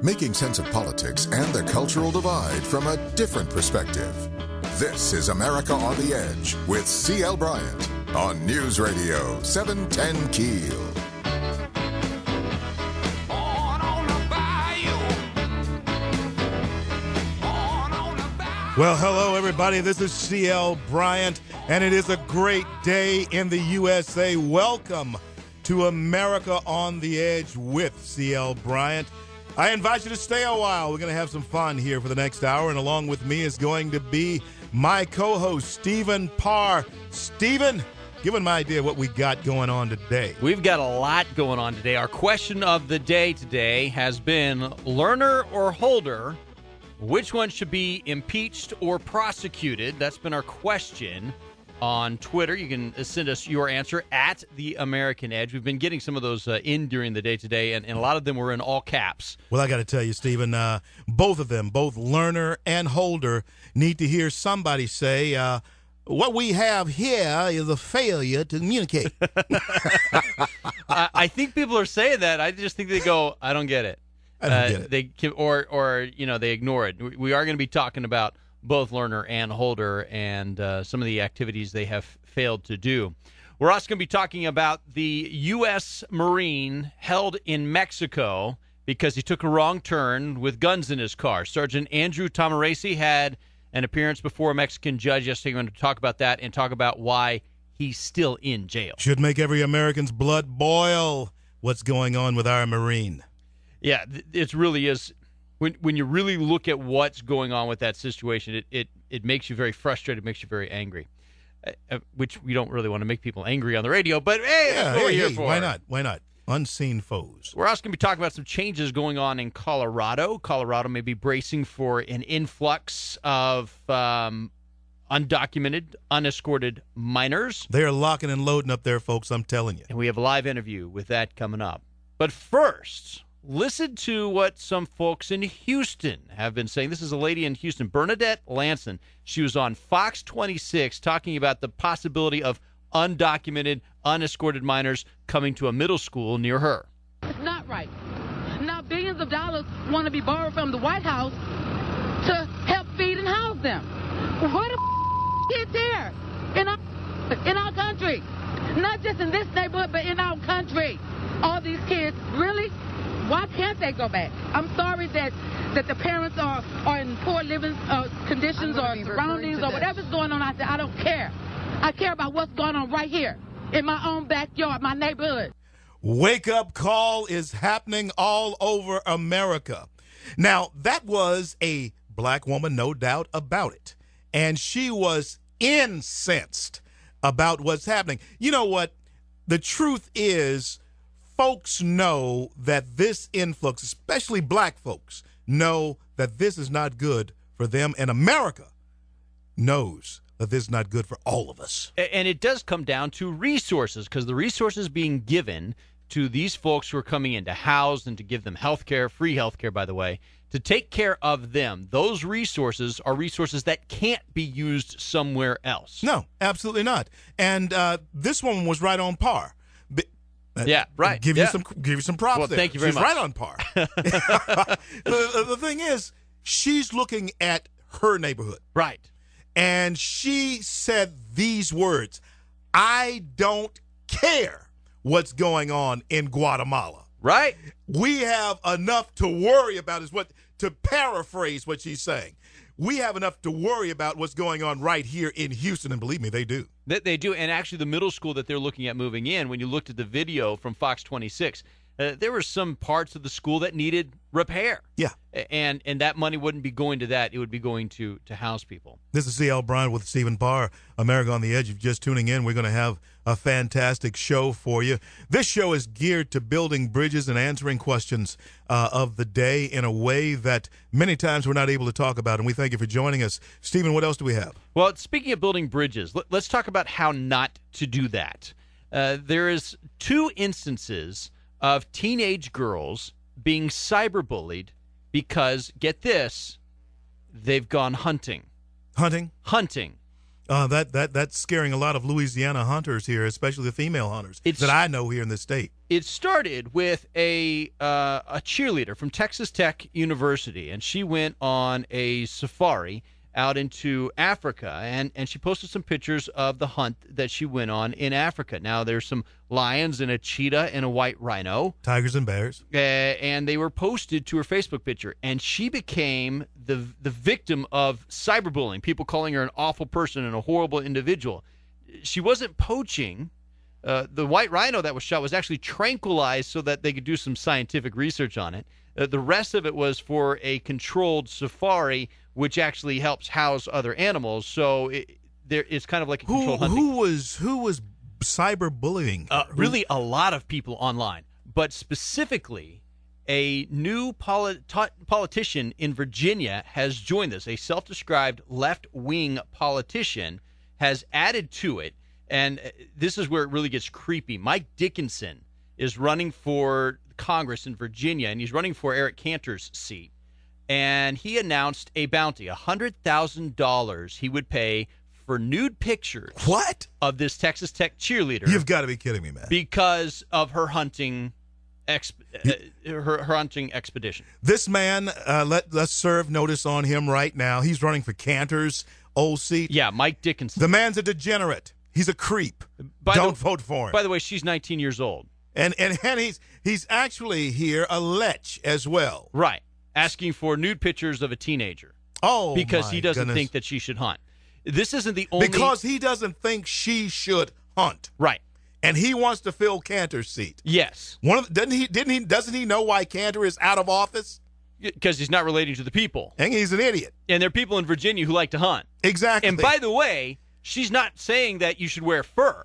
Making sense of politics and the cultural divide from a different perspective. This is America on the Edge with C.L. Bryant on News Radio 710 Keel. Well, hello, everybody. This is CL Bryant, and it is a great day in the USA. Welcome to America on the Edge with CL Bryant. I invite you to stay a while. We're going to have some fun here for the next hour, and along with me is going to be my co-host, Stephen Parr. Stephen, give an idea what we got going on today. We've got a lot going on today. Our question of the day today has been Lerner or Holder. Which one should be impeached or prosecuted? That's been our question on Twitter. You can send us your answer at The American Edge. We've been getting some of those in during the day today, and a lot of them were in all caps. Well, I got to tell you, Stephen, both of them, both Lerner and Holder, need to hear somebody say, what we have here is a failure to communicate. I think people are saying that. I just think they go, I don't get it. I don't get it. They they ignore it. We are going to be talking about both Lerner and Holder and some of the activities they have failed to do. We're also going to be talking about the U.S. Marine held in Mexico because he took a wrong turn with guns in his car. Sergeant Andrew Tamaresi had an appearance before a Mexican judge yesterday. We're going to talk about that and talk about why he's still in jail. Should make every American's blood boil what's going on with our Marine. Yeah, it really is. When you really look at what's going on with that situation, it makes you very frustrated, makes you very angry, which we don't really want to make people angry on the radio, but hey, that's what we're here for. Why not? Why not? Unseen foes. We're also going to be talking about some changes going on in Colorado. Colorado may be bracing for an influx of undocumented, unescorted minors. They're locking and loading up there, folks, I'm telling you. And we have a live interview with that coming up. But first, listen to what some folks in Houston have been saying. This is a lady in Houston, Bernadette Lanson. She was on Fox 26 talking about the possibility of undocumented, unescorted minors coming to a middle school near her. It's not right. Now billions of dollars want to be borrowed from the White House to help feed and house them. Where the kids here in our country? Not just in this neighborhood, but in our country. All these kids, really? Why can't they go back? I'm sorry that the parents are in poor living conditions or surroundings or whatever's going on out there. I don't care. I care about what's going on right here in my own backyard, my neighborhood. Wake-up call is happening all over America. Now, that was a black woman, no doubt about it. And she was incensed about what's happening. You know what? The truth is, folks know that this influx, especially black folks, know that this is not good for them, and America knows that this is not good for all of us. And it does come down to resources, because the resources being given to these folks who are coming in to house and to give them health care, free health care, by the way, to take care of them, those resources are resources that can't be used somewhere else. No, absolutely not. And this woman was right on par. Yeah, right. Give you some props. Well, there. thank you very She's much. Right on par. The thing is, she's looking at her neighborhood. Right. And she said these words: I don't care what's going on in Guatemala. Right. We have enough to worry about, to paraphrase what she's saying. We have enough to worry about what's going on right here in Houston, and believe me, they do. They do, and actually the middle school that they're looking at moving in, when you looked at the video from Fox 26, there were some parts of the school that needed repair. Yeah. And that money wouldn't be going to that. It would be going to house people. This is CL Bryant with Stephen Parr, America on the Edge. If you're just tuning in, we're going to have a fantastic show for you. This show is geared to building bridges and answering questions of the day in a way that many times we're not able to talk about, and we thank you for joining us. Stephen, what else do we have? Well, speaking of building bridges, let's talk about how not to do that. There is 2 instances of teenage girls being cyberbullied because, get this, they've gone hunting. Hunting? Hunting. That's scaring a lot of Louisiana hunters here, especially the female hunters that I know here in the state. It started with a cheerleader from Texas Tech University, and she went on a safari out into Africa, and she posted some pictures of the hunt that she went on in Africa. Now, there's some lions and a cheetah and a white rhino. Tigers and bears. And they were posted to her Facebook picture, and she became the victim of cyberbullying, people calling her an awful person and a horrible individual. She wasn't poaching. The white rhino that was shot was actually tranquilized so that they could do some scientific research on it. The rest of it was for a controlled safari, which actually helps house other animals. So it's kind of like a controlled hunting. Who was cyberbullying? Really, a lot of people online, but specifically, a new politician in Virginia has joined this. A self-described left-wing politician has added to it, and this is where it really gets creepy. Mike Dickinson is running for Congress in Virginia, and he's running for Eric Cantor's seat. And he announced a bounty, $100,000 he would pay for nude pictures of this Texas Tech cheerleader. You've got to be kidding me, man. Because of her hunting her hunting expedition. This man, let's serve notice on him right now. He's running for Cantor's old seat. Yeah, Mike Dickinson. The man's a degenerate. He's a creep. Don't vote for him. By the way, she's 19 years old. And he's actually here a lech as well. Right. Asking for nude pictures of a teenager. Oh, because he doesn't goodness. think that she should hunt. This isn't the only... Because he doesn't think she should hunt. Right. And he wants to fill Cantor's seat. Yes. Doesn't he know why Cantor is out of office? Because he's not relating to the people. And he's an idiot. And there are people in Virginia who like to hunt. Exactly. And by the way, she's not saying that you should wear fur.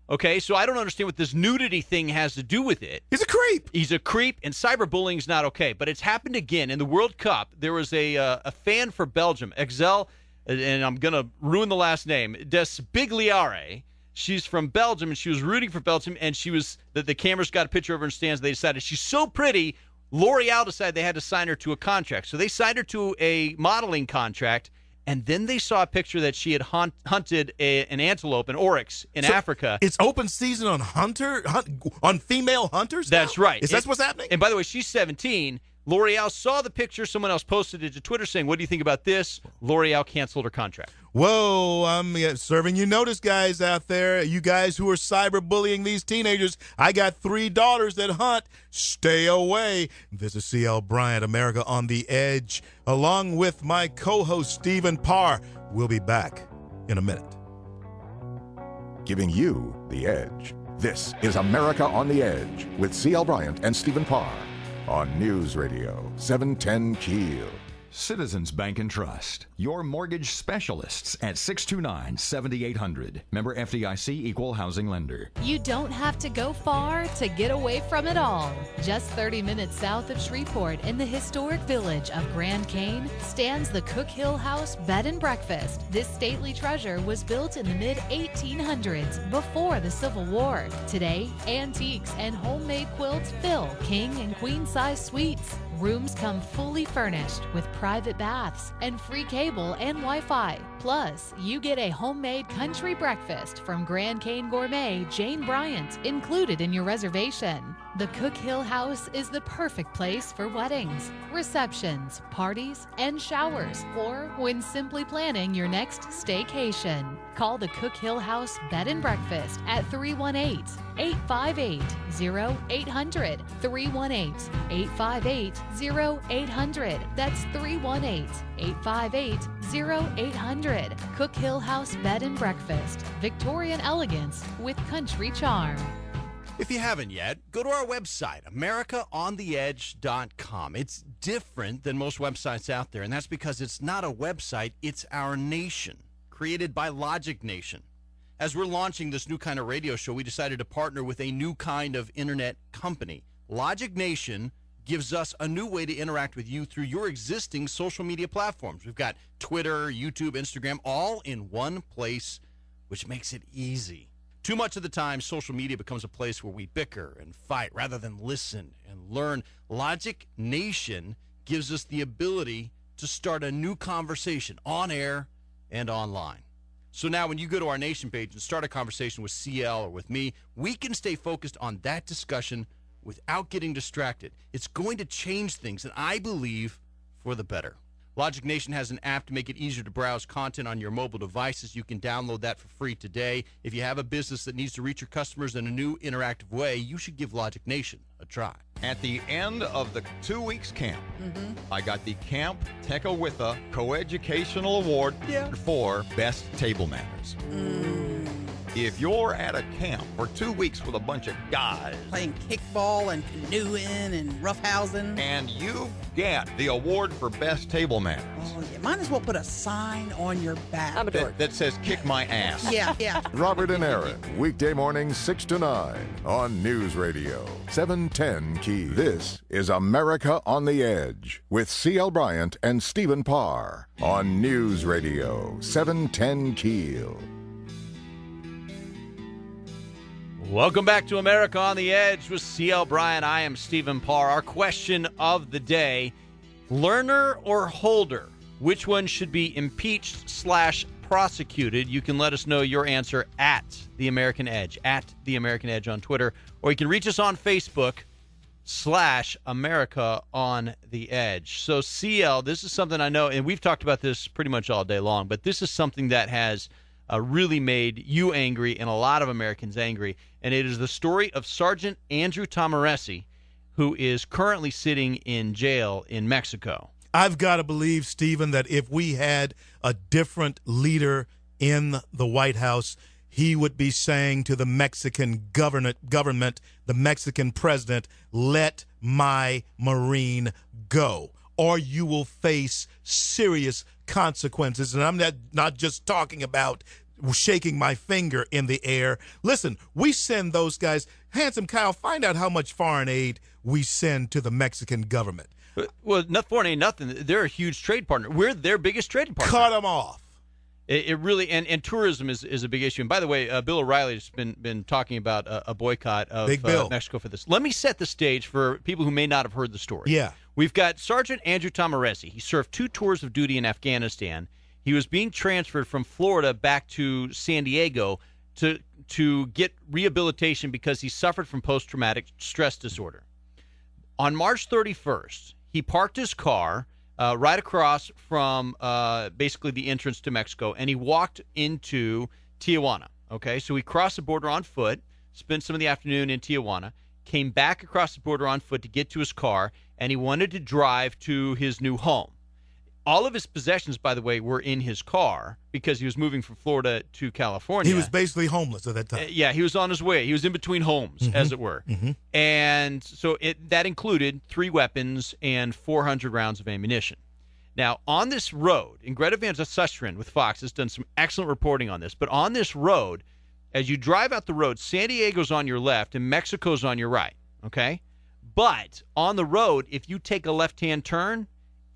Okay, so I don't understand what this nudity thing has to do with it. He's a creep. He's a creep, and cyberbullying is not okay. But it's happened again. In the World Cup, there was a fan for Belgium, CL, and I'm going to ruin the last name, Despigliare. She's from Belgium, and she was rooting for Belgium, and the cameras got a picture of her in stands. They decided she's so pretty, L'Oreal decided they had to sign her to a contract. So they signed her to a modeling contract, and then they saw a picture that she had hunted an antelope, an oryx, in Africa. It's open season on female hunters now? That's right. Is that what's happening? And by the way, she's 17. L'Oreal saw the picture. Someone else posted it to Twitter saying, what do you think about this? L'Oreal canceled her contract. Whoa, I'm serving you notice, guys out there. You guys who are cyberbullying these teenagers. I got 3 daughters that hunt. Stay away. This is CL Bryant, America on the Edge, along with my co-host, Stephen Parr. We'll be back in a minute. Giving you the edge. This is America on the Edge with CL Bryant and Stephen Parr on News Radio 710 Keel. Citizens Bank and Trust, your mortgage specialists at 629-7800. Member FDIC, equal housing lender. You don't have to go far to get away from it all. Just 30 minutes south of Shreveport in the historic village of Grand Cane stands the Cook Hill House Bed and Breakfast. This stately treasure was built in the mid-1800s before the Civil War. Today, antiques and homemade quilts fill king and queen size suites. Rooms come fully furnished with private baths and free cable and Wi-Fi. Plus, you get a homemade country breakfast from Grand Cane Gourmet Jane Bryant included in your reservation. The Cook Hill House is the perfect place for weddings, receptions, parties, and showers, or when simply planning your next staycation. Call the Cook Hill House Bed and Breakfast at 318-858-0800. 318-858-0800. That's 318-858-0800. Cook Hill House Bed and Breakfast. Victorian elegance with country charm. If you haven't yet, go to our website, AmericaOnTheEdge.com. It's different than most websites out there, and that's because it's not a website, it's our nation, created by Logic Nation. As we're launching this new kind of radio show, we decided to partner with a new kind of internet company. Logic Nation gives us a new way to interact with you through your existing social media platforms. We've got Twitter, YouTube, Instagram, all in one place, which makes it easy. Too much of the time, social media becomes a place where we bicker and fight rather than listen and learn. Logic Nation gives us the ability to start a new conversation on air and online. So now when you go to our Nation page and start a conversation with CL or with me, we can stay focused on that discussion without getting distracted. It's going to change things, and I believe for the better. Logic Nation has an app to make it easier to browse content on your mobile devices. You can download that for free today. If you have a business that needs to reach your customers in a new interactive way, you should give Logic Nation a try. At the end of the 2 weeks camp, I got the Camp Tekawitha Coeducational Award for Best Table Manners. If you're at a camp for 2 weeks with a bunch of guys playing kickball and canoeing and roughhousing, and you get the award for Best Table Manners, you might as well put a sign on your back. that says "Kick my ass." Yeah. Robert and Aaron, weekday mornings 6 to 9 on News Radio 710 Key. This is America on the Edge with CL Bryant and Stephen Parr on News Radio 710 Keel. Welcome back to America on the Edge with CL Bryant. I am Stephen Parr. Our question of the day, Lerner or Holder? Which one should be impeached / prosecuted? You can let us know your answer at The American Edge, at The American Edge on Twitter, or you can reach us on Facebook / America on the Edge. So CL, this is something I know, and we've talked about this pretty much all day long, but this is something that has really made you angry and a lot of Americans angry, and it is the story of Sergeant Andrew Tamaresi, who is currently sitting in jail in Mexico. I've got to believe, Stephen, that if we had a different leader in the White House, he would be saying to the Mexican government, the Mexican president, let my Marine go, or you will face serious consequences. And I'm not just talking about shaking my finger in the air. Listen, we send those guys. Handsome Kyle, find out how much foreign aid we send to the Mexican government. Well, foreign aid, nothing. They're a huge trade partner. We're their biggest trading partner. Cut them off. It really, and tourism is a big issue. And by the way, Bill O'Reilly's been talking about a boycott of Mexico for this. Let me set the stage for people who may not have heard the story. Yeah. We've got Sergeant Andrew Tamaresi. He served 2 tours of duty in Afghanistan. He was being transferred from Florida back to San Diego to get rehabilitation because he suffered from post-traumatic stress disorder. On March 31st, he parked his car right across from basically the entrance to Mexico, and he walked into Tijuana. Okay, so he crossed the border on foot, spent some of the afternoon in Tijuana, came back across the border on foot to get to his car, and he wanted to drive to his new home. All of his possessions, by the way, were in his car because he was moving from Florida to California. He was basically homeless at that time. Yeah, he was on his way. He was in between homes, as it were. And so that included 3 weapons and 400 rounds of ammunition. Now, on this road, and Greta Van Susteren with Fox has done some excellent reporting on this, but on this road, as you drive out the road, San Diego's on your left and Mexico's on your right, okay? But on the road, if you take a left-hand turn,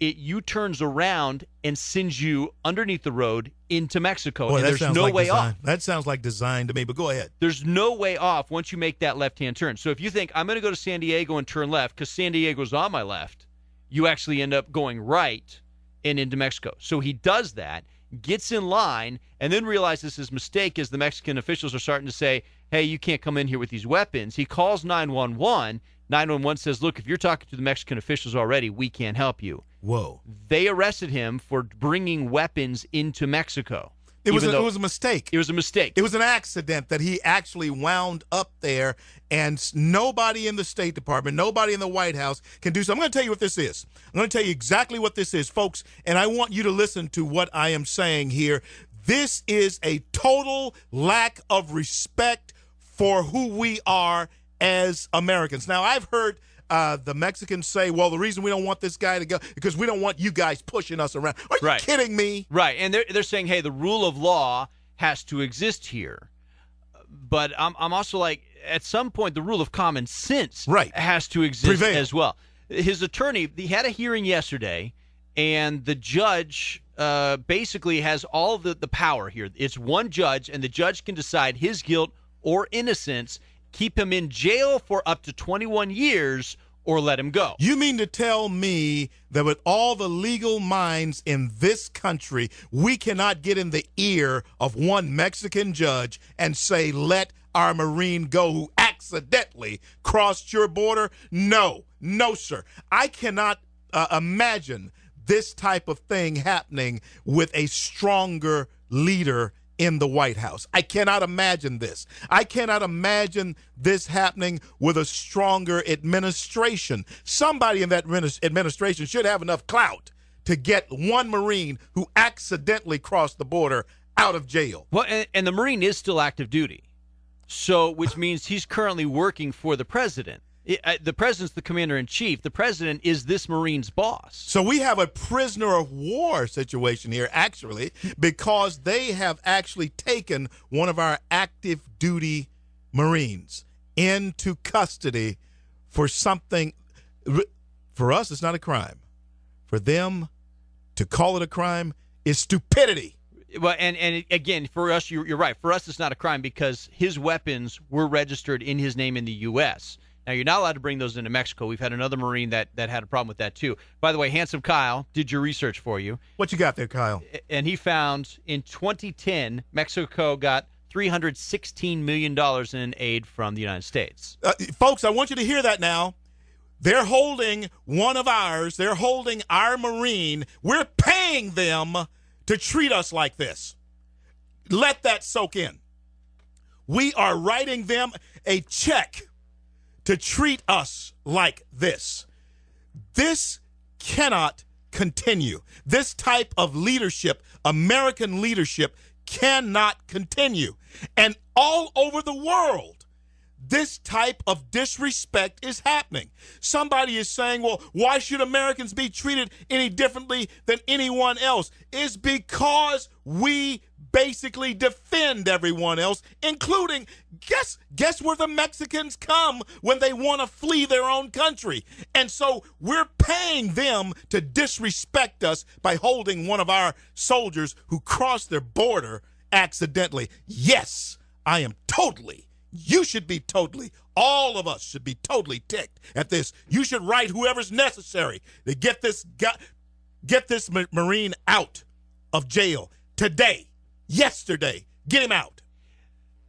it U-turns around and sends you underneath the road into Mexico. Boy, and there's no way off. That sounds like design to me, but go ahead. There's no way off once you make that left-hand turn. So if you think, I'm going to go to San Diego and turn left because San Diego's on my left, you actually end up going right and into Mexico. So he does that, gets in line, and then realizes his mistake as the Mexican officials are starting to say, hey, you can't come in here with these weapons. He calls 911. 911 says, look, if you're talking to the Mexican officials already, we can't help you. Whoa. They arrested him for bringing weapons into Mexico. It was a mistake. It was a mistake. It was an accident that he actually wound up there, and nobody in the State Department, nobody in the White House can do so. I'm going to tell you what this is. I'm going to tell you exactly what this is, folks, and I want you to listen to what I am saying here. This is a total lack of respect for who we are as Americans. Now, I've heard the Mexicans say, well, the reason we don't want this guy to go because we don't want you guys pushing us around. Are you kidding me? Right. And they're saying, hey, the rule of law has to exist here. But I'm also like, at some point, the rule of common sense has to exist as well. His attorney, he had a hearing yesterday, and the judge basically has all the power here. It's one judge, and the judge can decide his guilt or innocence, keep him in jail for up to 21 years, or let him go. You mean to tell me that with all the legal minds in this country, we cannot get in the ear of one Mexican judge and say, let our Marine go who accidentally crossed your border? No, sir. I cannot imagine this type of thing happening with a stronger leader in the White House. I cannot imagine this. I cannot imagine this happening with a stronger administration. Somebody in that administration should have enough clout to get one Marine who accidentally crossed the border out of jail. Well, and the Marine is still active duty, so which means he's currently working for the president. The president's the commander-in-chief. The president is this Marine's boss. So we have a prisoner of war situation here, actually, because they have actually taken one of our active duty Marines into custody for something. For us, it's not a crime. For them to call it a crime is stupidity. Well, and again, for us, you're right. For us, it's not a crime because his weapons were registered in his name in the U.S. Now, you're not allowed to bring those into Mexico. We've had another Marine that had a problem with that, too. By the way, Handsome Kyle did your research for you. What you got there, Kyle? And he found in 2010, Mexico got $316 million in aid from the United States. Folks, I want you to hear that now. They're holding one of ours. They're holding our Marine. We're paying them to treat us like this. Let that soak in. We are writing them a check to treat us like this. This cannot continue. This type of leadership, American leadership, cannot continue. And all over the world, this type of disrespect is happening. Somebody is saying, well, why should Americans be treated any differently than anyone else? It's because we basically defend everyone else, including, guess where the Mexicans come when they want to flee their own country. And so we're paying them to disrespect us by holding one of our soldiers who crossed their border accidentally. Yes, I am totally, you should be totally, all of us should be totally ticked at this. You should write whoever's necessary to get this Marine out of jail today. Yesterday. Get him out.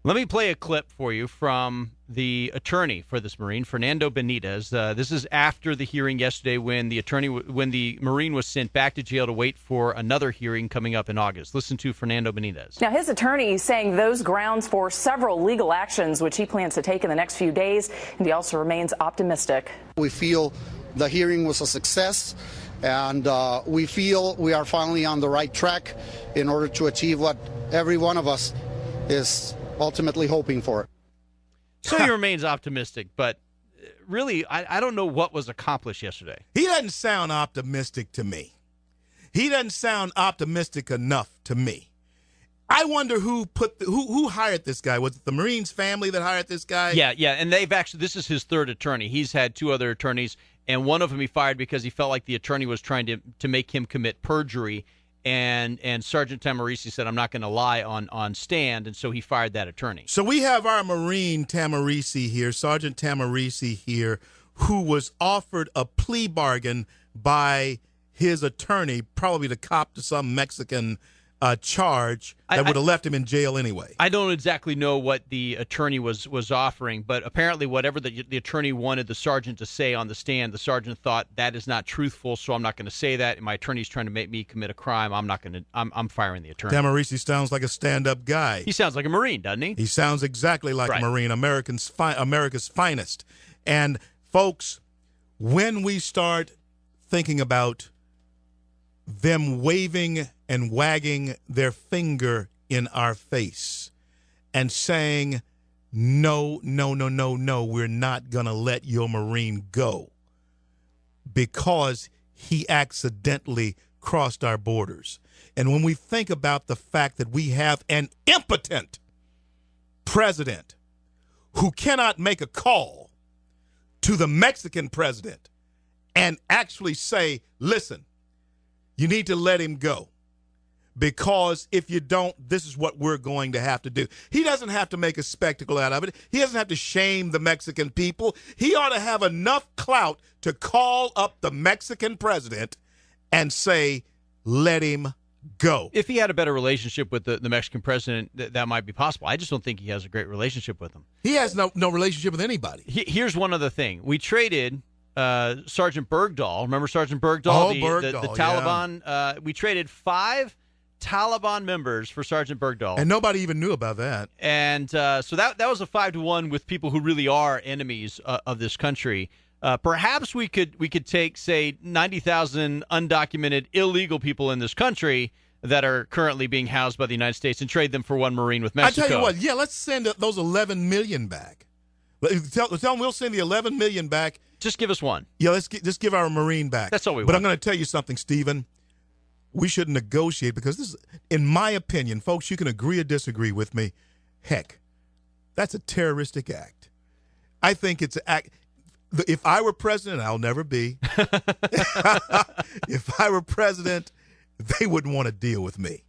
Let me play a clip for you from the attorney for this Marine, Fernando Benitez. This is after the hearing yesterday when the Marine was sent back to jail to wait for another hearing coming up in August. Listen to Fernando Benitez. Now, his attorney is saying those grounds for several legal actions which he plans to take in the next few days, and he also remains optimistic. We feel the hearing was a success. And we feel we are finally on the right track in order to achieve what every one of us is ultimately hoping for. So he remains optimistic, but really, I don't know what was accomplished yesterday. He doesn't sound optimistic to me. He doesn't sound optimistic enough to me. I wonder who hired this guy. Was it the Marine's family that hired this guy? Yeah, and this is his third attorney. He's had two other attorneys, and one of them he fired because he felt like the attorney was trying to make him commit perjury, and Sergeant Tamarisi said, I'm not going to lie on stand, and so he fired that attorney. So we have our Marine Tamarisi here, Sergeant Tamarisi here, who was offered a plea bargain by his attorney, probably to cop to some Mexican charge that would have left him in jail anyway. I don't exactly know what the attorney was offering, but apparently whatever the attorney wanted the sergeant to say on the stand, the sergeant thought that is not truthful, so I'm not going to say that. And my attorney's trying to make me commit a crime. I'm firing the attorney. Tamarisi sounds like a stand-up guy. He sounds like a Marine, doesn't he? He sounds exactly like a Marine, America's finest. And folks, when we start thinking about them waving and wagging their finger in our face and saying, no, we're not going to let your Marine go because he accidentally crossed our borders. And when we think about the fact that we have an impotent president who cannot make a call to the Mexican president and actually say, listen, you need to let him go because if you don't, this is what we're going to have to do. He doesn't have to make a spectacle out of it. He doesn't have to shame the Mexican people. He ought to have enough clout to call up the Mexican president and say, let him go. If he had a better relationship with the Mexican president, that might be possible. I just don't think he has a great relationship with him. He has no relationship with anybody. Here's one other thing. We traded Sergeant Bergdahl. Remember Sergeant Bergdahl? The Taliban. Yeah. We traded 5 Taliban members for Sergeant Bergdahl. And nobody even knew about that. And so that was a 5-1 with people who really are enemies of this country. Perhaps we could take, say, 90,000 undocumented illegal people in this country that are currently being housed by the United States and trade them for one Marine with Mexico. I tell you what, yeah, let's send those 11 million back. Tell them we'll send the 11 million back. Just give us one. Yeah, just give our Marine back. That's all we want. But I'm going to tell you something, Stephen. We should negotiate because this is, in my opinion, folks, you can agree or disagree with me. Heck, that's a terroristic act. I think it's an act. If I were president, I'll never be. If I were president, they wouldn't want to deal with me.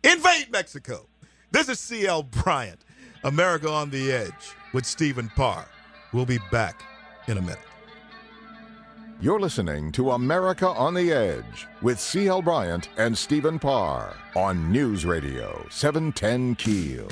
Invade Mexico. This is CL Bryant, America on the Edge with Stephen Parr. We'll be back in a minute. You're listening to America on the Edge with CL Bryant and Stephen Parr on News Radio 710 Keel.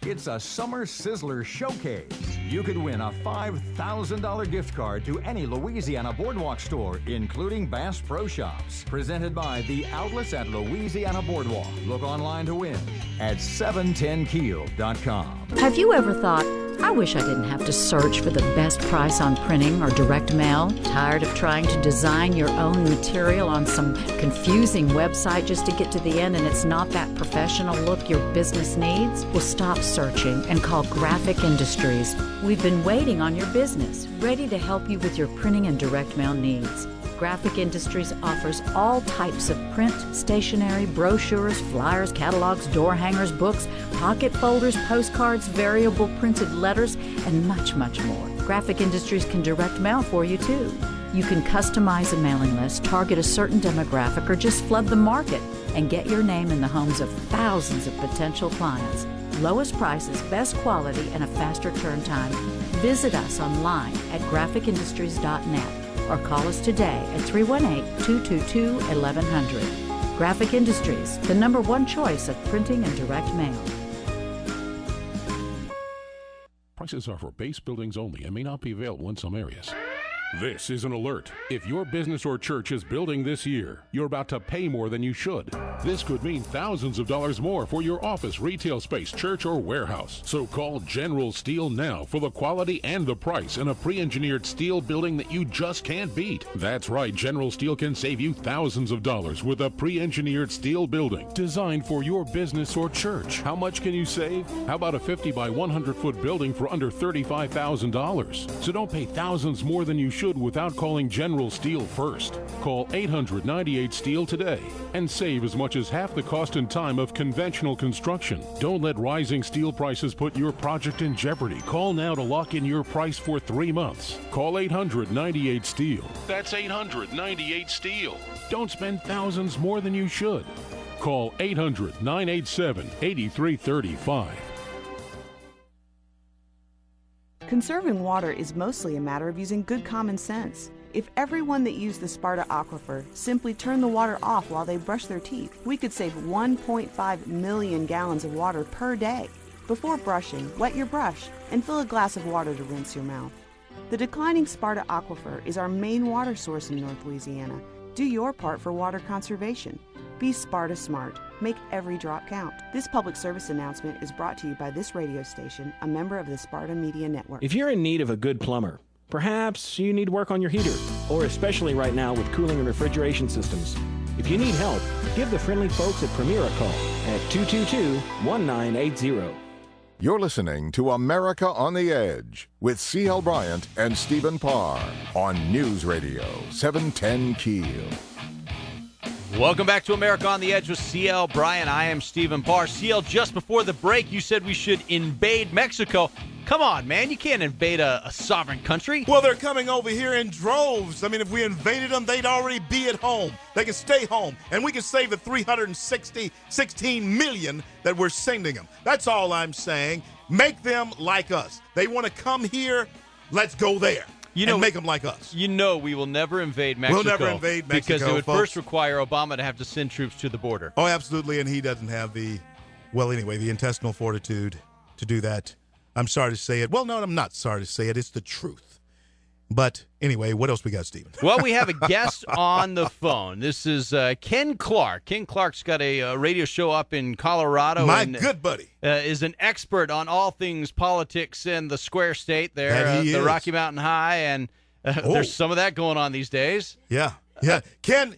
It's a summer sizzler showcase. You could win a $5,000 gift card to any Louisiana Boardwalk store, including Bass Pro Shops. Presented by the outlets at Louisiana Boardwalk. Look online to win at 710keel.com. Have you ever thought, I wish I didn't have to search for the best price on printing or direct mail? Tired of trying to design your own material on some confusing website just to get to the end and it's not that professional look your business needs? Well, stop searching and call Graphic Industries. We've been waiting on your business, ready to help you with your printing and direct mail needs. Graphic Industries offers all types of print, stationery, brochures, flyers, catalogs, door hangers, books, pocket folders, postcards, variable printed letters, and much, much more. Graphic Industries can direct mail for you, too. You can customize a mailing list, target a certain demographic, or just flood the market and get your name in the homes of thousands of potential clients. Lowest prices, best quality, and a faster turn time. Visit us online at graphicindustries.net. or call us today at 318-222-1100. Graphic Industries, the #1 choice of printing and direct mail. Prices are for base buildings only and may not be available in some areas. This is an alert. If your business or church is building this year, you're about to pay more than you should. This could mean thousands of dollars more for your office, retail space, church, or warehouse. So call General Steel now for the quality and the price in a pre-engineered steel building that you just can't beat. That's right, General Steel can save you thousands of dollars with a pre-engineered steel building designed for your business or church. How much can you save? How about a 50 by 100 foot building for under $35,000? So don't pay thousands more than you should without calling General Steel first. Call 800-98-STEEL today and save as much as half the cost and time of conventional construction. Don't let rising steel prices put your project in jeopardy. Call now to lock in your price for 3 months. Call 800-98-STEEL. That's 800-98-STEEL. Don't spend thousands more than you should. Call 800-987-8335. Conserving water is mostly a matter of using good common sense. If everyone that used the Sparta aquifer simply turned the water off while they brush their teeth, we could save 1.5 million gallons of water per day. Before brushing, wet your brush and fill a glass of water to rinse your mouth. The declining Sparta aquifer is our main water source in North Louisiana. Do your part for water conservation. Be Sparta smart. Make every drop count. This public service announcement is brought to you by this radio station, a member of the Sparta Media Network. If you're in need of a good plumber, perhaps you need work on your heater, or especially right now with cooling and refrigeration systems. If you need help, give the friendly folks at Premier a call at 222-1980. You're listening to America on the Edge with CL Bryant and Stephen Parr on News Radio 710 Keel. Welcome back to America on the Edge with CL Bryant. I am Stephen Parr. CL, just before the break, you said we should invade Mexico. Come on, man. You can't invade a sovereign country. Well, they're coming over here in droves. I mean, if we invaded them, they'd already be at home. They can stay home, and we can save the $16 million that we're sending them. That's all I'm saying. Make them like us. They want to come here. Let's go there. And make them like us. We will never invade Mexico. We'll never invade Mexico, because it would folks. first require Obama to have to send troops to the border. Oh, absolutely, and he doesn't have the intestinal fortitude to do that. I'm sorry to say it. Well, no, I'm not sorry to say it. It's the truth. But anyway, what else we got, Stephen? Well, we have a guest on the phone. This is Ken Clark. Ken Clark's got a radio show up in Colorado. My good buddy. Is an expert on all things politics in the Square State there, the Rocky Mountain High, and there's some of that going on these days. Yeah. Ken,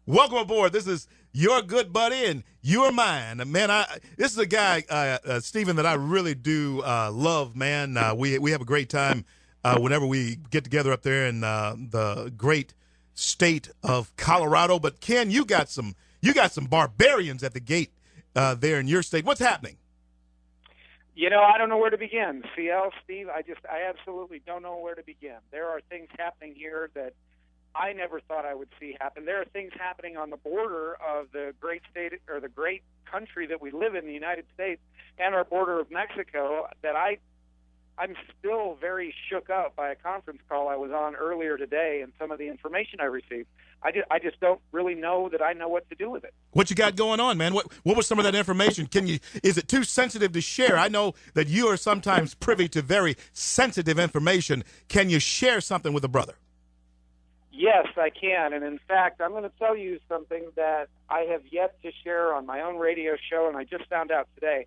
welcome aboard. This is your good buddy, and you're mine. Man, this is a guy, Stephen, that I really do love, man. We have a great time whenever we get together up there in the great state of Colorado. But Ken, you got some barbarians at the gate there in your state. What's happening? I don't know where to begin. CL, Steve, I absolutely don't know where to begin. There are things happening here that I never thought I would see happen. There are things happening on the border of the great state or the great country that we live in, the United States, and our border of Mexico that I'm still very shook up by a conference call I was on earlier today and some of the information I received. I just don't really know that I know what to do with it. What you got going on, man? What was some of that information? Is it too sensitive to share? I know that you are sometimes privy to very sensitive information. Can you share something with a brother? Yes, I can. And in fact, I'm going to tell you something that I have yet to share on my own radio show, and I just found out today.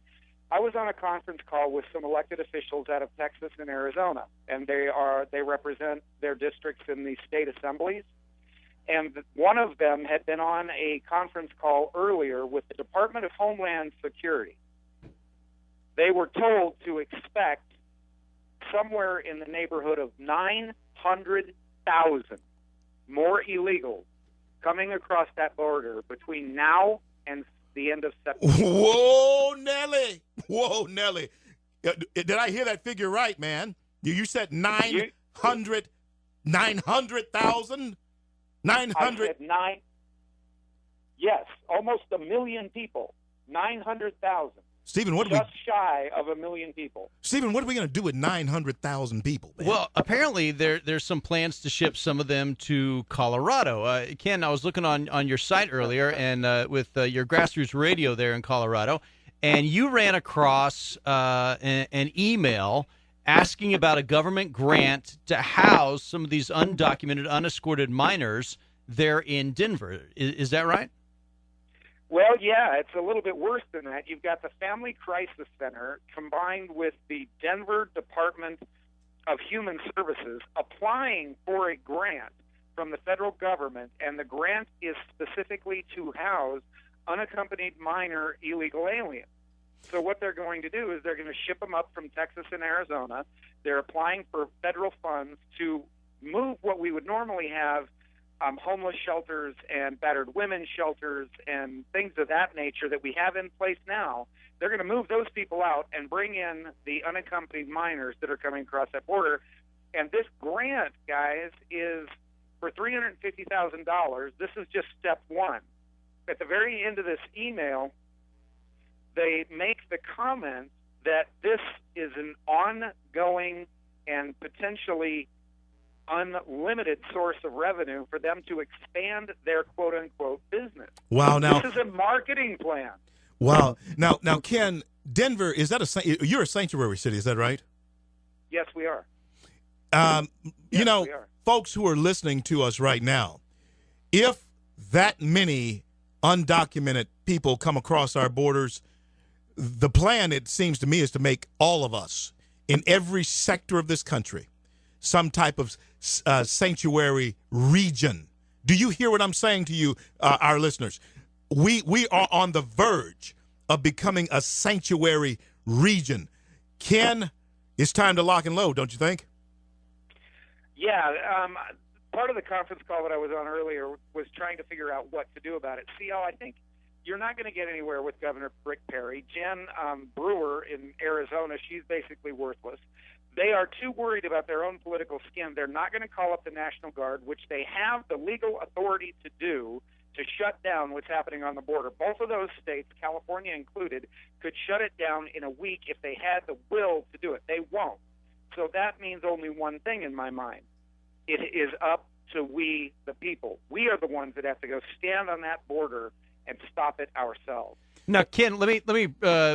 I was on a conference call with some elected officials out of Texas and Arizona, and they represent their districts in the state assemblies. And one of them had been on a conference call earlier with the Department of Homeland Security. They were told to expect somewhere in the neighborhood of 900,000 more illegals coming across that border between now and the end of September. Whoa, Nelly. Did I hear that figure right, man? You said 900,000? 900? Yes, almost 1 million people. 900,000. Stephen, just shy of 1 million people. Stephen, what are we going to do with 900,000 people, man? Well, apparently there's some plans to ship some of them to Colorado. Ken, I was looking on your site earlier and with your grassroots radio there in Colorado, and you ran across an email asking about a government grant to house some of these undocumented, unescorted minors there in Denver. Is that right? Well, yeah, it's a little bit worse than that. You've got the Family Crisis Center combined with the Denver Department of Human Services applying for a grant from the federal government, and the grant is specifically to house unaccompanied minor illegal aliens. So what they're going to do is they're going to ship them up from Texas and Arizona. They're applying for federal funds to move what we would normally have, homeless shelters and battered women's shelters and things of that nature that we have in place now. They're going to move those people out and bring in the unaccompanied minors that are coming across that border. And this grant, guys, is for $350,000. This is just step one. At the very end of this email, they make the comment that this is an ongoing and potentially unlimited source of revenue for them to expand their quote-unquote business. Wow, now this is a marketing plan. Wow. Now, Ken, Denver, is that you're a sanctuary city, is that right? Yes, we are. We are. Folks who are listening to us right now, if that many undocumented people come across our borders, the plan, it seems to me, is to make all of us in every sector of this country some type of sanctuary region. Do you hear what I'm saying to you, our listeners? We are on the verge of becoming a sanctuary region. Ken, it's time to lock and load, don't you think? Yeah, part of the conference call that I was on earlier was trying to figure out what to do about it. CL, I think you're not going to get anywhere with Governor Rick Perry. Jen Brewer in Arizona, she's basically worthless. They are too worried about their own political skin. They're not going to call up the National Guard, which they have the legal authority to do, to shut down what's happening on the border. Both of those states, California included, could shut it down in a week if they had the will to do it. They won't. So that means only one thing in my mind. It is up to we, the people. We are the ones that have to go stand on that border and stop it ourselves. Now, Ken, let me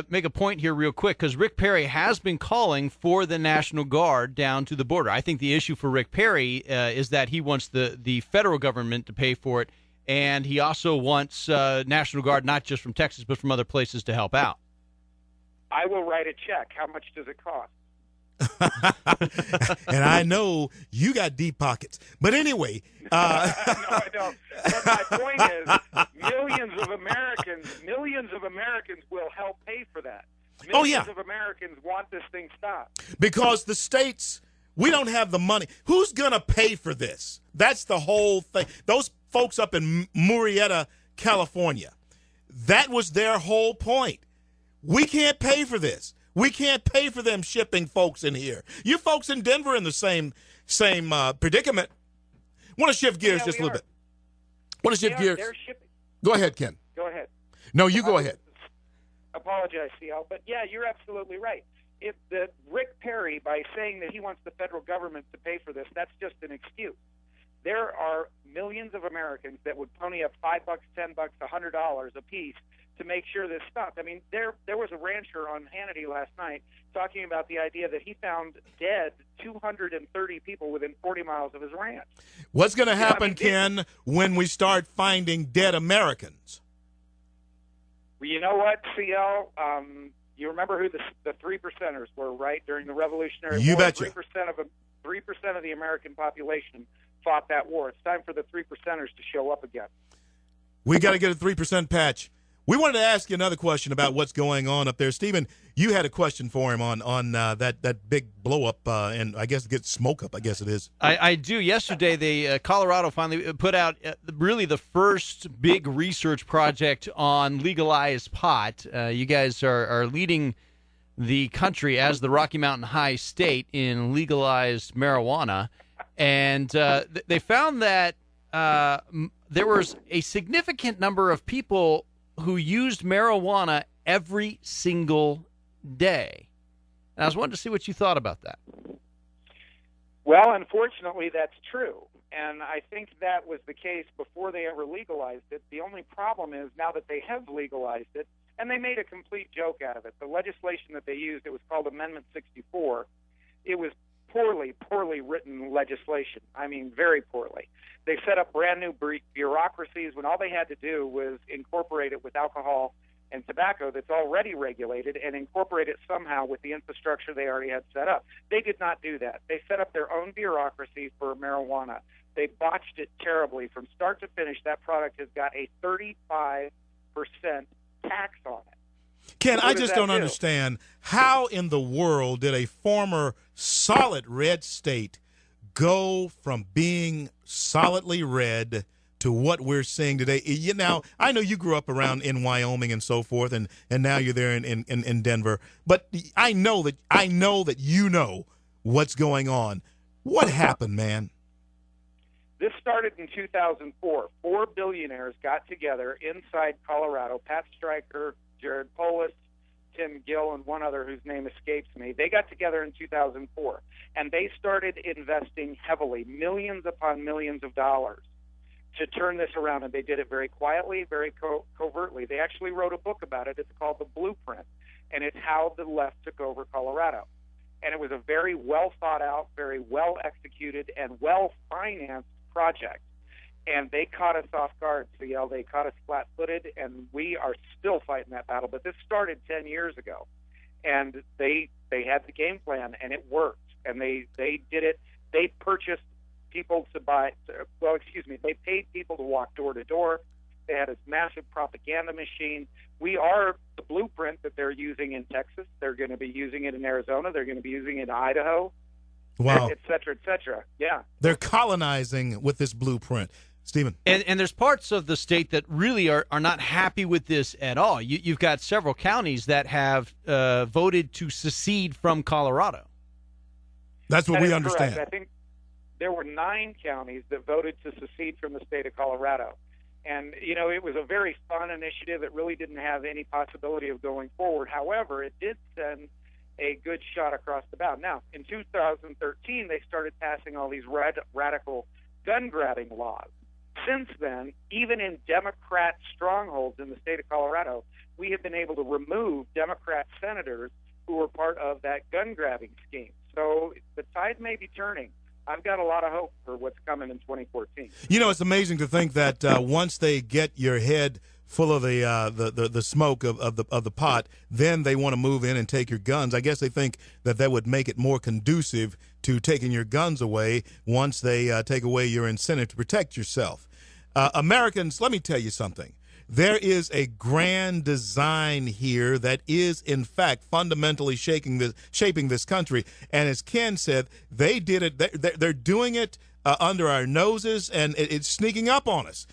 make a point here real quick, because Rick Perry has been calling for the National Guard down to the border. I think the issue for Rick Perry is that he wants the federal government to pay for it, and he also wants National Guard not just from Texas but from other places to help out. I will write a check. How much does it cost? And I know you got deep pockets. But anyway. No, I don't. But my point is millions of Americans will help pay for that. Millions of Americans want this thing stopped. Because the states, we don't have the money. Who's going to pay for this? That's the whole thing. Those folks up in Murrieta, California, that was their whole point. We can't pay for this. We can't pay for them shipping folks in here. You folks in Denver in the same predicament. Want to shift gears just a little bit. Want to shift gears? Go ahead, Ken. Go ahead. No, you go ahead. Apologize, CL. But, yeah, you're absolutely right. Rick Perry, by saying that he wants the federal government to pay for this, that's just an excuse. There are millions of Americans that would pony up $5, $10, $100 a piece to make sure this stopped. I mean, there was a rancher on Hannity last night talking about the idea that he found dead 230 people within 40 miles of his ranch. What's going to happen, Ken, when we start finding dead Americans? Well, you know what, CL? You remember who the 3%ers were, right, during the Revolutionary War? You betcha. 3% of the American population fought that war. It's time for the 3%ers to show up again. We got to get a 3% patch. We wanted to ask you another question about what's going on up there. Stephen, you had a question for him on that big blow-up, and I guess get smoke up, I guess it is. I do. Yesterday, Colorado finally put out really the first big research project on legalized pot. You guys are leading the country as the Rocky Mountain High state in legalized marijuana, and they found that there was a significant number of people who used marijuana every single day. And I was wanting to see what you thought about that. Well, unfortunately, that's true. And I think that was the case before they ever legalized it. The only problem is now that they have legalized it, and they made a complete joke out of it. The legislation that they used, it was called Amendment 64. It was poorly written legislation. I mean, very poorly. They set up brand new bureaucracies when all they had to do was incorporate it with alcohol and tobacco that's already regulated and incorporate it somehow with the infrastructure they already had set up. They did not do that. They set up their own bureaucracy for marijuana. They botched it terribly. From start to finish, that product has got a 35% tax on it. Ken, I just don't understand how in the world did a former solid red state go from being solidly red to what we're seeing today? Now, I know you grew up around in Wyoming and so forth, and now you're there in Denver. But I know that you know what's going on. What happened, man? This started in 2004. 4 billionaires got together inside Colorado. Pat Stryker, Jared Polis, Tim Gill, and one other whose name escapes me. They got together in 2004, and they started investing heavily, millions upon millions of dollars, to turn this around. And they did it very quietly, very covertly. They actually wrote a book about it. It's called The Blueprint, and it's how the left took over Colorado. And it was a very well thought out, very well executed, and well financed project. And they caught us off guard, CL. They caught us flat-footed, and we are still fighting that battle. But this started 10 years ago, and they had the game plan, and it worked. And they did it. They purchased people to buy. They paid people to walk door to door. They had a massive propaganda machine. We are the blueprint that they're using in Texas. They're going to be using it in Arizona. They're going to be using it in Idaho. Wow. et cetera, et cetera. Yeah. They're colonizing with this blueprint. Stephen. And there's parts of the state that really are not happy with this at all. You've got several counties that have voted to secede from Colorado. That's what we understand. Correct. I think there were 9 counties that voted to secede from the state of Colorado. And, it was a very fun initiative. It really didn't have any possibility of going forward. However, it did send a good shot across the bow. Now, in 2013, they started passing all these radical gun-grabbing laws. Since then, even in Democrat strongholds in the state of Colorado, we have been able to remove Democrat senators who were part of that gun-grabbing scheme. So the tide may be turning. I've got a lot of hope for what's coming in 2014. It's amazing to think that once they get your head full of the smoke of the pot, then they want to move in and take your guns. I guess they think that would make it more conducive to taking your guns away once they take away your incentive to protect yourself. Americans, let me tell you something. There is a grand design here that is, in fact, fundamentally shaping this country. And as Ken said, they did it. They're doing it under our noses, and it's sneaking up on us.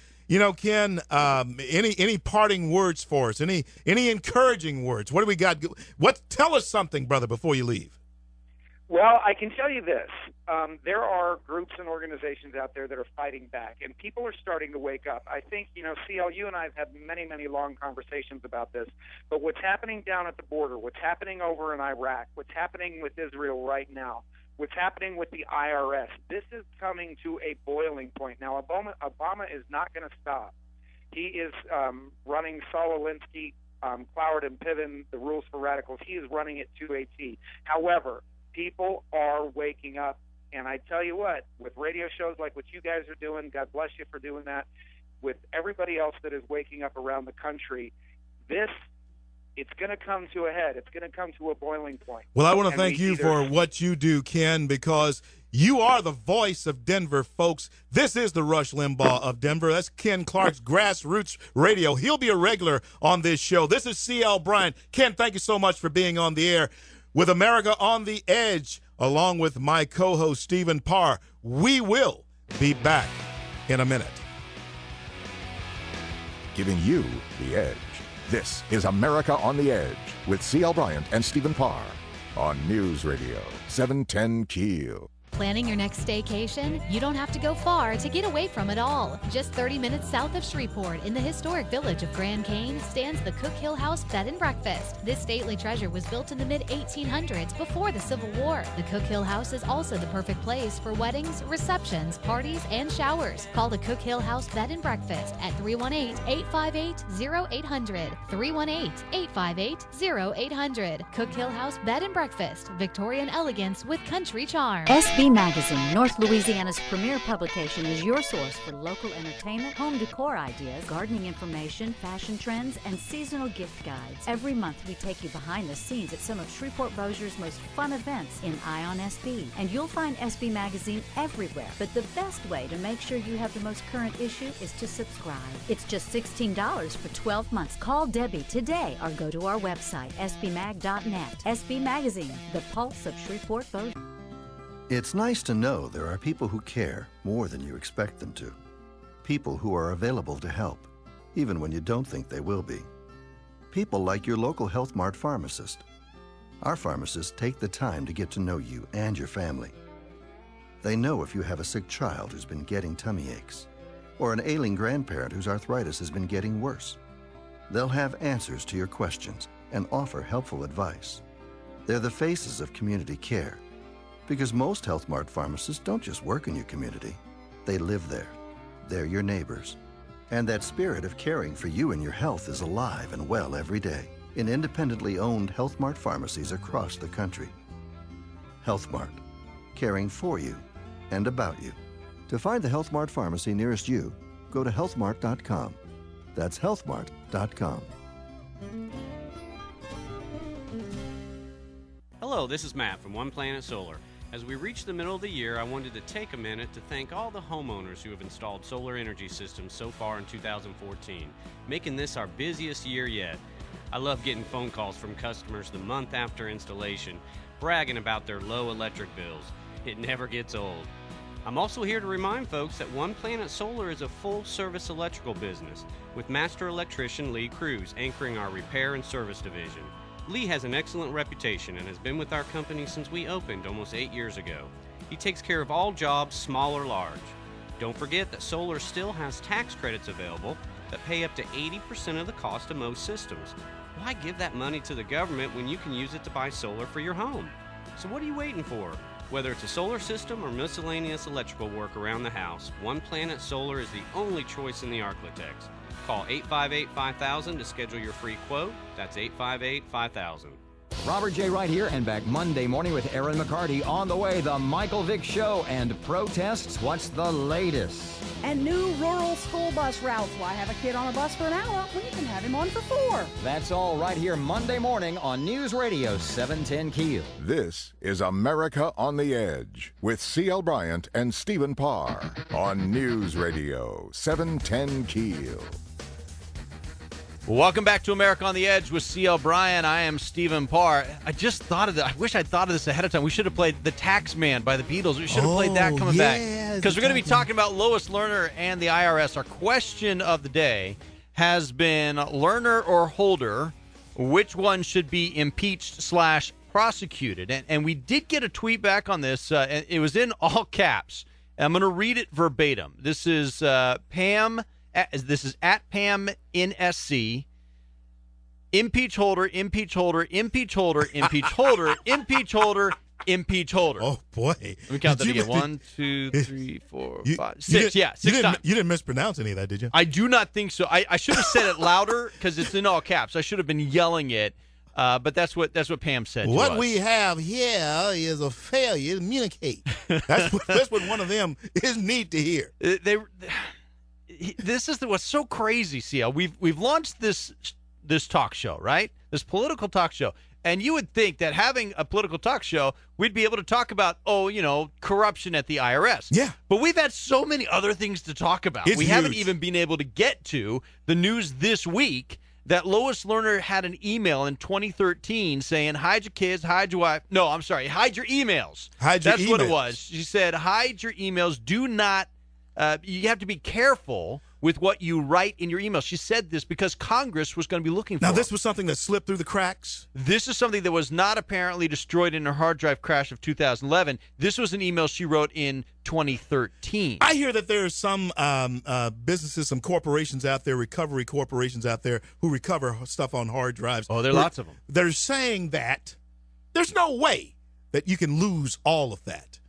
Ken, any parting words for us? Any encouraging words? What do we got? Tell us something, brother, before you leave. Well, I can tell you this. There are groups and organizations out there that are fighting back, and people are starting to wake up. I think, CL, you and I have had many, many long conversations about this, but what's happening down at the border, what's happening over in Iraq, what's happening with Israel right now, what's happening with the IRS, this is coming to a boiling point. Now, Obama is not going to stop. He is running Saul Alinsky, Cloward and Piven, the Rules for Radicals. He is running it to a T. However, people are waking up, and I tell you what, with radio shows like what you guys are doing, God bless you for doing that, with everybody else that is waking up around the country, it's going to come to a head. It's going to come to a boiling point. Well, I want to thank you for what you do, Ken, because you are the voice of Denver, folks. This is the Rush Limbaugh of Denver. That's Ken Clark's Grassroots Radio. He'll be a regular on this show. This is CL Bryant. Ken, thank you so much for being on the air with America on the Edge, along with my co-host, Stephen Parr. We will be back in a minute. Giving you the edge. This is America on the Edge with CL Bryant and Stephen Parr on News Radio 710 Keel. Planning your next staycation? You don't have to go far to get away from it all. Just 30 minutes south of Shreveport, in the historic village of Grand Cane, stands the Cook Hill House Bed and Breakfast. This stately treasure was built in the mid-1800s before the Civil War. The Cook Hill House is also the perfect place for weddings, receptions, parties, and showers. Call the Cook Hill House Bed and Breakfast at 318-858-0800. 318-858-0800. Cook Hill House Bed and Breakfast, Victorian elegance with country charm. SB Magazine, North Louisiana's premier publication, is your source for local entertainment, home decor ideas, gardening information, fashion trends, and seasonal gift guides. Every month we take you behind the scenes at some of Shreveport-Bossier's most fun events in Eye on SB. And you'll find SB Magazine everywhere. But the best way to make sure you have the most current issue is to subscribe. It's just $16 for 12 months. Call Debbie today or go to our website, sbmag.net. SB Magazine, the pulse of Shreveport-Bossier. It's nice to know there are people who care more than you expect them to. People who are available to help, even when you don't think they will be. People like your local Health Mart pharmacist. Our pharmacists take the time to get to know you and your family. They know if you have a sick child who's been getting tummy aches, or an ailing grandparent whose arthritis has been getting worse. They'll have answers to your questions and offer helpful advice. They're the faces of community care. Because most Health Mart pharmacists don't just work in your community, they live there. They're your neighbors. And that spirit of caring for you and your health is alive and well every day in independently owned Health Mart pharmacies across the country. Health Mart, caring for you and about you. To find the Health Mart pharmacy nearest you, go to healthmart.com. That's healthmart.com. Hello, this is Matt from One Planet Solar. As we reach the middle of the year, I wanted to take a minute to thank all the homeowners who have installed solar energy systems so far in 2014, making this our busiest year yet. I love getting phone calls from customers the month after installation, bragging about their low electric bills. It never gets old. I'm also here to remind folks that One Planet Solar is a full-service electrical business with master electrician Lee Cruz anchoring our repair and service division. Lee has an excellent reputation and has been with our company since we opened almost 8 years ago. He takes care of all jobs, small or large. Don't forget that solar still has tax credits available that pay up to 80% of the cost of most systems. Why give that money to the government when you can use it to buy solar for your home? So what are you waiting for? Whether it's a solar system or miscellaneous electrical work around the house, One Planet Solar is the only choice in the Arklatex. Call 858-5000 to schedule your free quote. That's 858-5000. Robert J. Wright here, and back Monday morning with Aaron McCarty. On the way, the Michael Vick Show and protests. What's the latest? And new rural school bus routes. Why have a kid on a bus for an hour when you can have him on for 4? That's all right here Monday morning on News Radio 710 Keel. This is America on the Edge with CL Bryant and Stephen Parr on News Radio 710 Keel. Welcome back to America on the Edge with CL Bryant. I am Stephen Parr. I just thought of that. I wish I'd thought of this ahead of time. We should have played The Tax Man by the Beatles. We should have played that coming back. Because we're going to be talking about Lois Lerner and the IRS. Our question of the day has been Lerner or Holder. Which one should be impeached / prosecuted? And we did get a tweet back on this. It was in all caps. I'm going to read it verbatim. This is Pam. This is at Pam NSC. Impeach Holder, impeach Holder, impeach Holder, impeach Holder, impeach Holder, impeach Holder. Oh, boy. Let me count that again. 1, 2, 3, 4, 5, 6. Yeah, 6 times. You didn't mispronounce any of that, did you? I do not think so. I should have said it louder because it's in all caps. I should have been yelling it. But that's what Pam said to us. What we have here is a failure to communicate. That's what one of them is need to hear. This is what's so crazy, CL. We've launched this talk show, right? This political talk show. And you would think that having a political talk show, we'd be able to talk about, corruption at the IRS. Yeah. But we've had so many other things to talk about. We haven't even been able to get to the news this week that Lois Lerner had an email in 2013 saying, hide your kids, hide your wife. No, I'm sorry, hide your emails. That's what it was. She said, hide your emails. Do not. You have to be careful with what you write in your email. She said this because Congress was going to be looking for Now, this was something that slipped through the cracks? This is something that was not apparently destroyed in her hard drive crash of 2011. This was an email she wrote in 2013. I hear that there are some businesses, some corporations out there, recovery corporations out there, who recover stuff on hard drives. Oh, there are lots of them. They're saying that there's no way that you can lose all of that,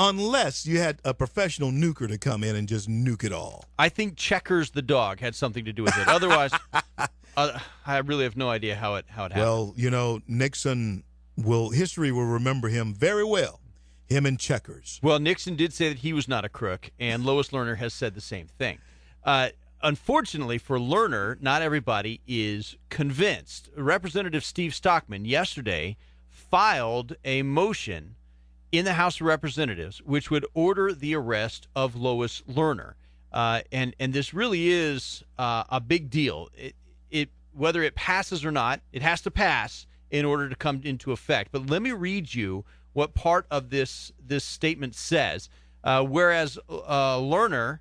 unless you had a professional nuker to come in and just nuke it all. I think Checkers the dog had something to do with it. Otherwise, I really have no idea how it happened. Well, Nixon history will remember him very well, him and Checkers. Well, Nixon did say that he was not a crook, and Lois Lerner has said the same thing. Unfortunately for Lerner, not everybody is convinced. Representative Steve Stockman yesterday filed a motion in the House of Representatives, which would order the arrest of Lois Lerner. And this really is a big deal. Whether it passes or not, it has to pass in order to come into effect. But let me read you what part of this statement says. Whereas Lerner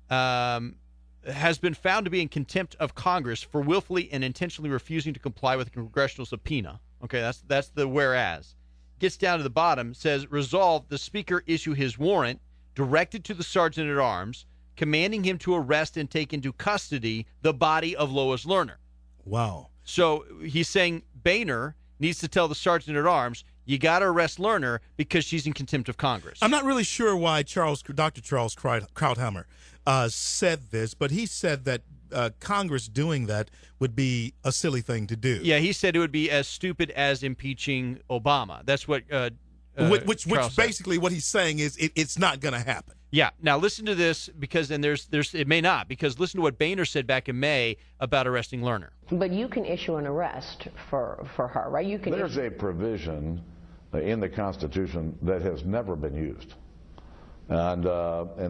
has been found to be in contempt of Congress for willfully and intentionally refusing to comply with a congressional subpoena. Okay, that's the whereas. Gets down to the bottom, says, resolve the Speaker issue his warrant directed to the Sergeant-at-Arms, commanding him to arrest and take into custody the body of Lois Lerner. Wow. So he's saying Boehner needs to tell the Sergeant-at-Arms, you got to arrest Lerner because she's in contempt of Congress. I'm not really sure why Dr. Charles Krauthammer said this, but he said that Congress doing that would be a silly thing to do. Yeah, he said it would be as stupid as impeaching Obama. That's what which basically what he's saying is it's not going to happen. Yeah. Now listen to this there's it may not, because listen to what Boehner said back in May about arresting Lerner. But you can issue an arrest for her, right? You can. There's a provision in the Constitution that has never been used, and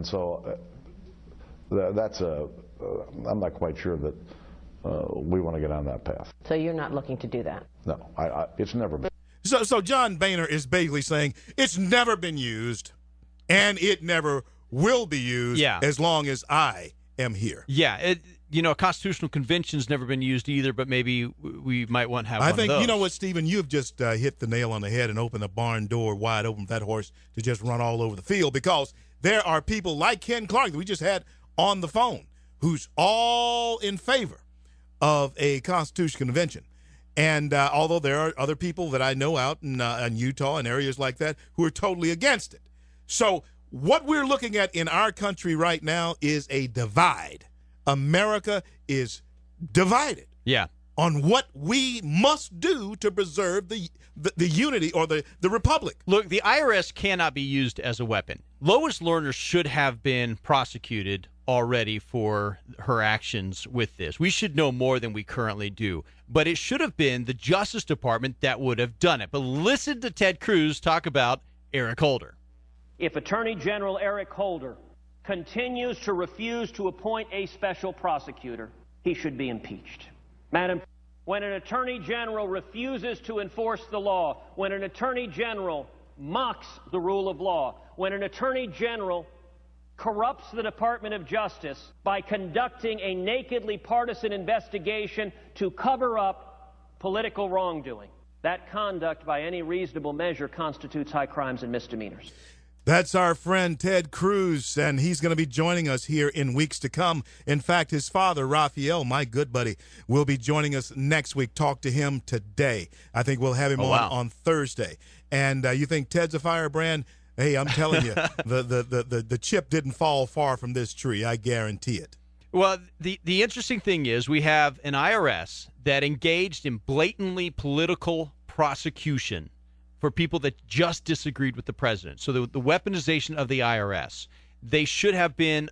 so that's I'm not quite sure that we want to get on that path. So you're not looking to do that? No, it's never been. So John Boehner is basically saying it's never been used, and it never will be used as long as I am here. Yeah, a constitutional convention's never been used either, but maybe we might want to have one of those. I think, you know what, Stephen, you've just hit the nail on the head and opened the barn door wide open for that horse to just run all over the field, because there are people like Ken Clark that we just had on the phone who's all in favor of a constitutional convention. And although there are other people that I know out in Utah and areas like that who are totally against it. So what we're looking at in our country right now is a divide. America is divided on what we must do to preserve the unity or the republic. Look, the IRS cannot be used as a weapon. Lois Lerner should have been prosecuted already for her actions with this. We should know more than we currently do. But it should have been the Justice Department that would have done it. But listen to Ted Cruz talk about Eric Holder. If Attorney General Eric Holder continues to refuse to appoint a special prosecutor, he should be impeached. Madam, when an Attorney General refuses to enforce the law, when an Attorney General mocks the rule of law, when an Attorney General corrupts the Department of Justice by conducting a nakedly partisan investigation to cover up political wrongdoing, that conduct by any reasonable measure constitutes high crimes and misdemeanors. That's our friend Ted Cruz, and he's going to be joining us here in weeks to come. In fact, his father, Raphael, my good buddy, will be joining us next week. Talk to him today. I think we'll have him on Thursday. And you think Ted's a firebrand? Hey, I'm telling you, the chip didn't fall far from this tree. I guarantee it. Well, the interesting thing is we have an IRS that engaged in blatantly political prosecution for people that just disagreed with the president. So the weaponization of the IRS, they should have been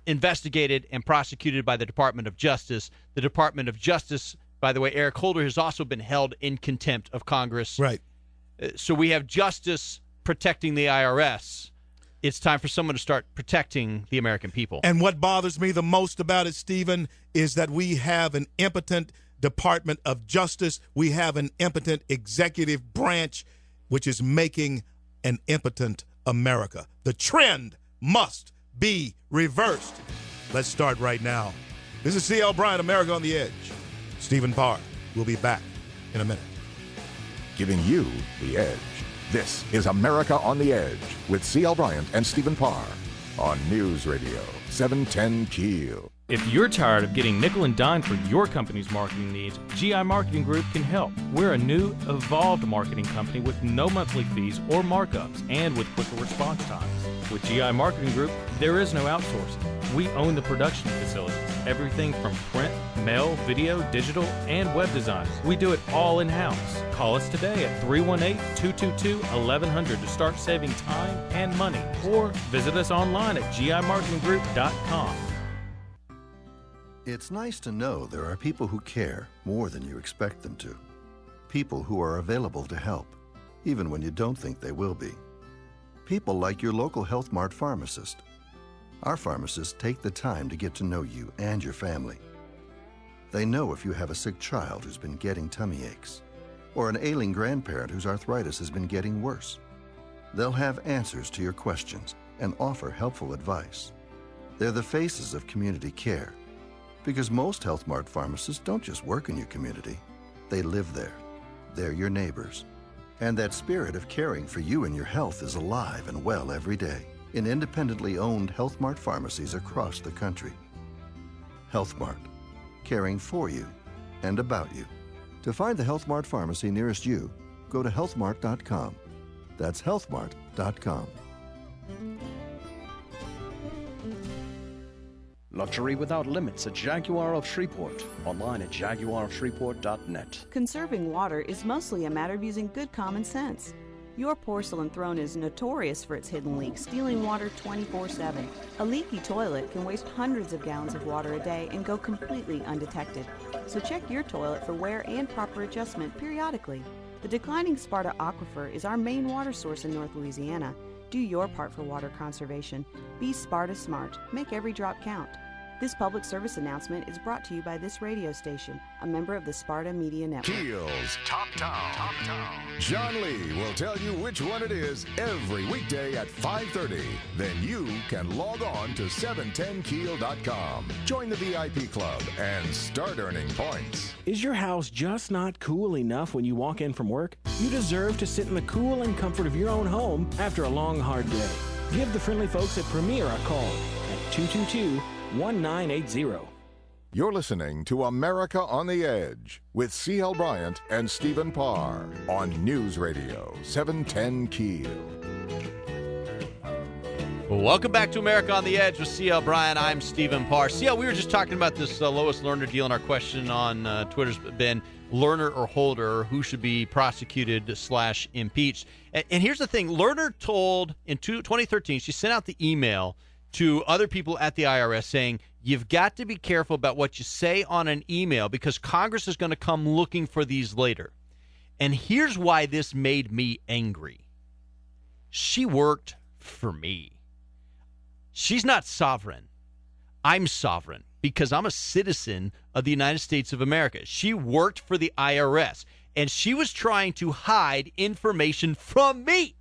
investigated and prosecuted by the Department of Justice. The Department of Justice, by the way, Eric Holder has also been held in contempt of Congress. Right. So we have justice protecting the IRS. It's time for someone to start protecting the American people. And what bothers me the most about it, Stephen, is that we have an impotent Department of Justice. We have an impotent executive branch, which is making an impotent America. The trend must be reversed. Let's start right now. This is CL Bryant, America on the Edge. Stephen Parr will be back in a minute. Giving you the edge. This is America on the Edge with CL Bryant and Stephen Parr on News Radio 710 Keel. If you're tired of getting nickel and dime for your company's marketing needs, GI Marketing Group can help. We're a new, evolved marketing company with no monthly fees or markups and with quicker response times. With GI Marketing Group, there is no outsourcing. We own the production facilities, everything from print, mail, video, digital, and web design. We do it all in-house. Call us today at 318-222-1100 to start saving time and money, or visit us online at gimarketinggroup.com. It's nice to know there are people who care more than you expect them to. People who are available to help, even when you don't think they will be. People like your local Health Mart pharmacist. Our pharmacists take the time to get to know you and your family. They know if you have a sick child who's been getting tummy aches, or an ailing grandparent whose arthritis has been getting worse. They'll have answers to your questions and offer helpful advice. They're the faces of community care. Because most Health Mart pharmacists don't just work in your community, they live there. They're your neighbors. And that spirit of caring for you and your health is alive and well every day in independently owned Health Mart pharmacies across the country. Health Mart, caring for you and about you. To find the Health Mart pharmacy nearest you, go to healthmart.com. That's healthmart.com. Luxury without limits at Jaguar of Shreveport. Online at jaguarofshreveport.net. Conserving water is mostly a matter of using good common sense. Your porcelain throne is notorious for its hidden leaks, stealing water 24/7. A leaky toilet can waste hundreds of gallons of water a day and go completely undetected. So check your toilet for wear and proper adjustment periodically. The declining Sparta Aquifer is our main water source in North Louisiana. Do your part for water conservation. Be Sparta smart. Make every drop count. This public service announcement is brought to you by this radio station, a member of the Sparta Media Network. Keel's Top Town. John Lee will tell you which one it is every weekday at 5:30. Then you can log on to 710keel.com. Join the VIP club and start earning points. Is your house just not cool enough when you walk in from work? You deserve to sit in the cool and comfort of your own home after a long, hard day. Give the friendly folks at Premier a call at 222-1980. You're listening to America on the Edge with CL Bryant and Stephen Parr on News Radio 710 Keel. Well, welcome back to America on the Edge with CL Bryant. I'm Stephen Parr. CL, we were just talking about this Lois Lerner deal, and our question on Twitter's been Lerner or Holder, who should be prosecuted/impeached. And here's the thing. Lerner told in 2013, she sent out the email to other people at the IRS saying, you've got to be careful about what you say on an email because Congress is going to come looking for these later. And here's why this made me angry. She worked for me. She's not sovereign. I'm sovereign because I'm a citizen of the United States of America. She worked for the IRS, and she was trying to hide information from me.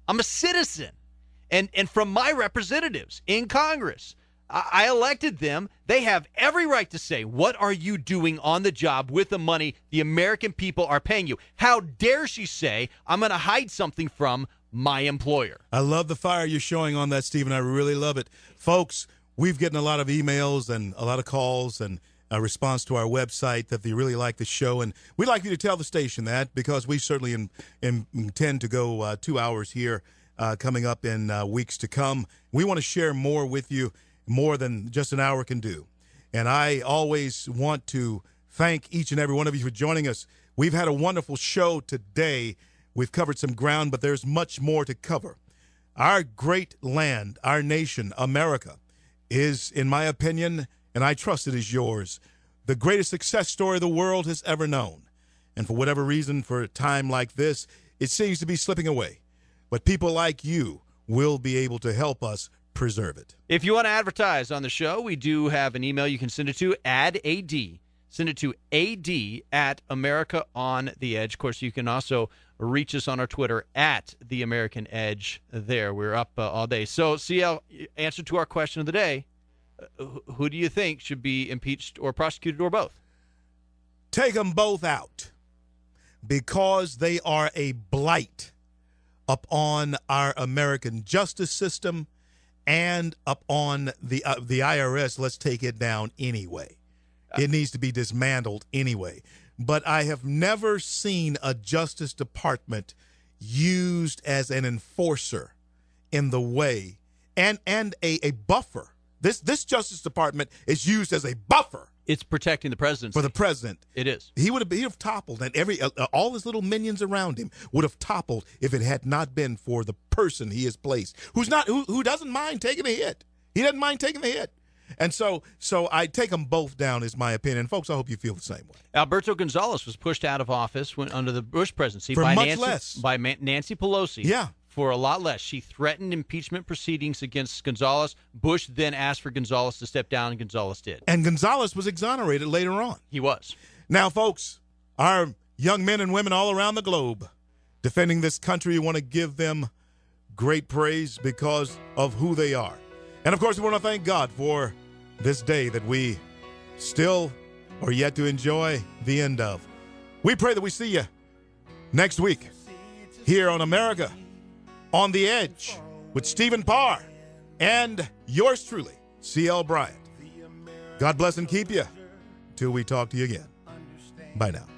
I'm a citizen, and from my representatives in Congress. I elected them. They have every right to say, what are you doing on the job with the money the American people are paying you? How dare she say, I'm going to hide something from my employer? I love the fire you're showing on that, Stephen. I really love it. Folks, we've gotten a lot of emails and a lot of calls and a response to our website that they really like the show. And we'd like you to tell the station that because we certainly intend to go 2 hours here coming up in weeks to come. We want to share more with you, more than just an hour can do. And I always want to thank each and every one of you for joining us. We've had a wonderful show today. We've covered some ground, but there's much more to cover. Our great land, our nation, America, is, in my opinion, and I trust it is yours, the greatest success story the world has ever known. And for whatever reason, for a time like this, it seems to be slipping away. But people like you will be able to help us preserve it. If you want to advertise on the show, we do have an email you can send it to, AD. Send it to ad@AmericaOnTheEdge. Of course, you can also reach us on our Twitter @TheAmericanEdge. There, we're up all day. So, CL, answer to our question of the day, who do you think should be impeached or prosecuted or both? Take them both out because they are a blight upon our American justice system and upon the IRS. Let's take it down anyway. It needs to be dismantled anyway. But I have never seen a Justice Department used as an enforcer in the way and a buffer. This Justice Department is used as a buffer. It's protecting the presidency. For the president. It is. He'd have toppled, and all his little minions around him would have toppled if it had not been for the person he has placed, who doesn't mind taking a hit. He doesn't mind taking the hit. And so I take them both down, is my opinion. Folks, I hope you feel the same way. Alberto Gonzales was pushed out of office under the Bush presidency by Nancy Pelosi. Yeah. For a lot less. She threatened impeachment proceedings against Gonzales. Bush then asked for Gonzales to step down, and Gonzales did. And Gonzales was exonerated later on. He was. Now, folks, our young men and women all around the globe defending this country, we want to give them great praise because of who they are. And, of course, we want to thank God for this day that we still are yet to enjoy the end of. We pray that we see you next week here on America on the Edge with Stephen Parr and yours truly, CL Bryant. God bless and keep you till we talk to you again. Bye now.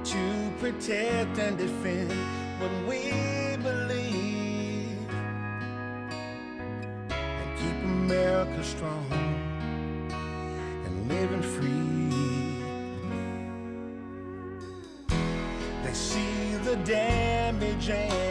To protect and defend what we believe and keep America strong and living free. They see the damage and